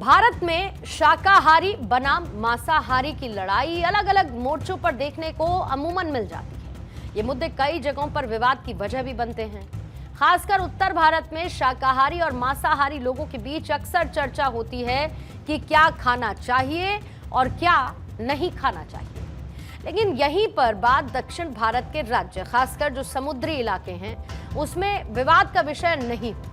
भारत में शाकाहारी बनाम मांसाहारी की लड़ाई अलग अलग मोर्चों पर देखने को अमूमन मिल जाती है। ये मुद्दे कई जगहों पर विवाद की वजह भी बनते हैं। खासकर उत्तर भारत में शाकाहारी और मांसाहारी लोगों के बीच अक्सर चर्चा होती है कि क्या खाना चाहिए और क्या नहीं खाना चाहिए। लेकिन यहीं पर बात दक्षिण भारत के राज्य, खासकर जो समुद्री इलाके हैं, उसमें विवाद का विषय नहीं होती।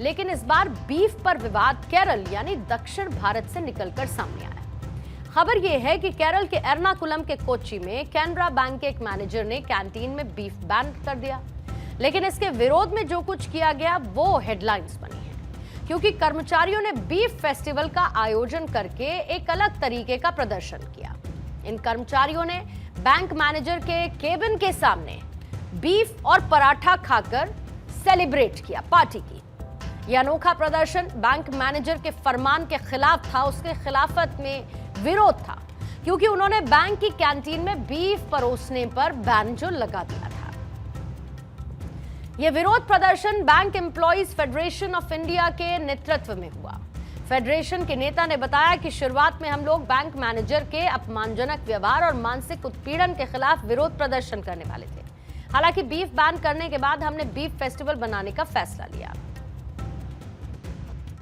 लेकिन इस बार बीफ पर विवाद केरल यानी दक्षिण भारत से निकलकर सामने आया। खबर यह है कि केरल के एर्नाकुलम के कोच्चि में कैनरा बैंक के एक मैनेजर ने कैंटीन में बीफ बैन कर दिया। लेकिन इसके विरोध में जो कुछ किया गया वो हेडलाइंस बनी है, क्योंकि कर्मचारियों ने बीफ फेस्टिवल का आयोजन करके एक अलग तरीके का प्रदर्शन किया। इन कर्मचारियों ने बैंक मैनेजर के केबिन के सामने बीफ और पराठा खाकर सेलिब्रेट किया, पार्टी की। यह अनोखा प्रदर्शन बैंक मैनेजर के फरमान के खिलाफ था, उसके खिलाफत में विरोध था, क्योंकि उन्होंने बैंक की कैंटीन में बीफ परोसने पर बैन जो लगा दिया था। यह विरोध प्रदर्शन bank employees federation of India के नेतृत्व में हुआ। फेडरेशन के नेता ने बताया कि शुरुआत में हम लोग बैंक मैनेजर के अपमानजनक व्यवहार और मानसिक उत्पीड़न के खिलाफ विरोध प्रदर्शन करने वाले थे। हालांकि बीफ बैन करने के बाद हमने बीफ फेस्टिवल बनाने का फैसला लिया।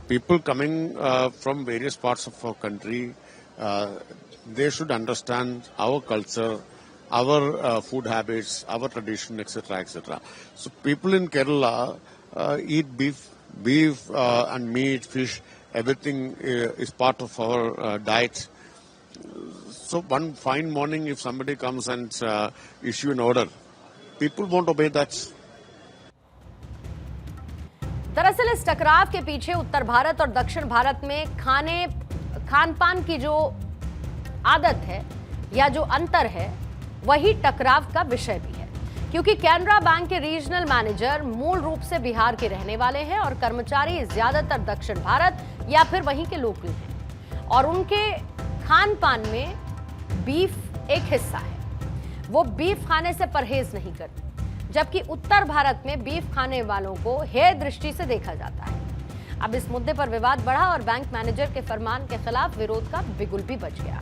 People coming from various parts of our country, they should understand our culture, our food habits, our tradition, etc., etc. So people in Kerala eat beef and meat, fish. Everything is part of our diet. So one fine morning, if somebody comes and issue an order, people won't obey that. दरअसल इस टकराव के पीछे उत्तर भारत और दक्षिण भारत में खान पान की जो आदत है या जो अंतर है, वही टकराव का विषय भी है। क्योंकि कैनरा बैंक के रीजनल मैनेजर मूल रूप से बिहार के रहने वाले हैं और कर्मचारी ज्यादातर दक्षिण भारत या फिर वहीं के लोकल हैं, और उनके खान पान में बीफ एक हिस्सा है। वो बीफ खाने से परहेज नहीं करते, जबकि उत्तर भारत में बीफ खाने वालों को हेय दृष्टि से देखा जाता है। अब इस मुद्दे पर विवाद बढ़ा और बैंक मैनेजर के फरमान के खिलाफ विरोध का बिगुल भी बच गया,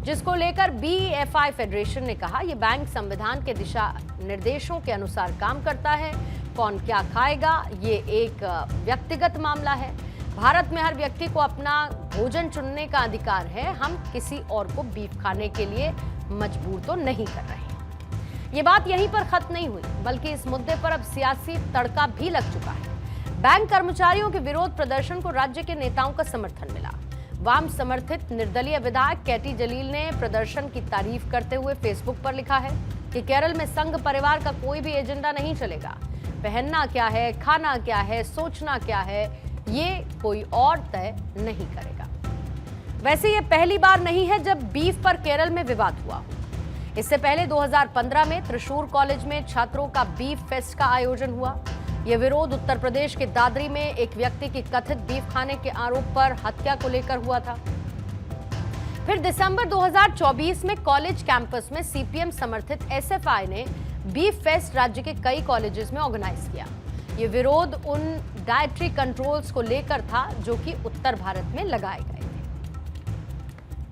जिसको लेकर बीएफआई फेडरेशन ने कहा यह बैंक संविधान के दिशा निर्देशों के अनुसार काम करता है। कौन क्या खाएगा ये एक व्यक्तिगत मामला है। भारत में हर व्यक्ति को अपना भोजन चुनने का अधिकार है। हम किसी और को बीफ खाने के लिए मजबूर तो नहीं कर रहे हैं। ये बात यहीं पर खत्म नहीं हुई, बल्कि इस मुद्दे पर अब सियासी तड़का भी लग चुका है। बैंक कर्मचारियों के विरोध प्रदर्शन को राज्य के नेताओं का समर्थन मिला। वाम समर्थित निर्दलीय विधायक केटी जलील ने प्रदर्शन की तारीफ करते हुए फेसबुक पर लिखा है कि केरल में संघ परिवार का कोई भी एजेंडा नहीं चलेगा। पहनना क्या है, खाना क्या है, सोचना क्या है, ये कोई और तय नहीं करेगा। वैसे ये पहली बार नहीं है जब बीफ पर केरल में विवाद हुआ। इससे पहले 2015 में त्रिशूर कॉलेज में छात्रों का बीफ फेस्ट का आयोजन हुआ। यह विरोध उत्तर प्रदेश के दादरी में एक व्यक्ति की कथित बीफ खाने के आरोप पर हत्या को लेकर हुआ था। फिर दिसंबर 2024 में कॉलेज कैंपस में सीपीएम समर्थित एसएफआई ने बीफ फेस्ट राज्य के कई कॉलेजेस में ऑर्गेनाइज किया। यह विरोध उन डाइटरी कंट्रोल्स को लेकर था जो कि उत्तर भारत में लगाए गए।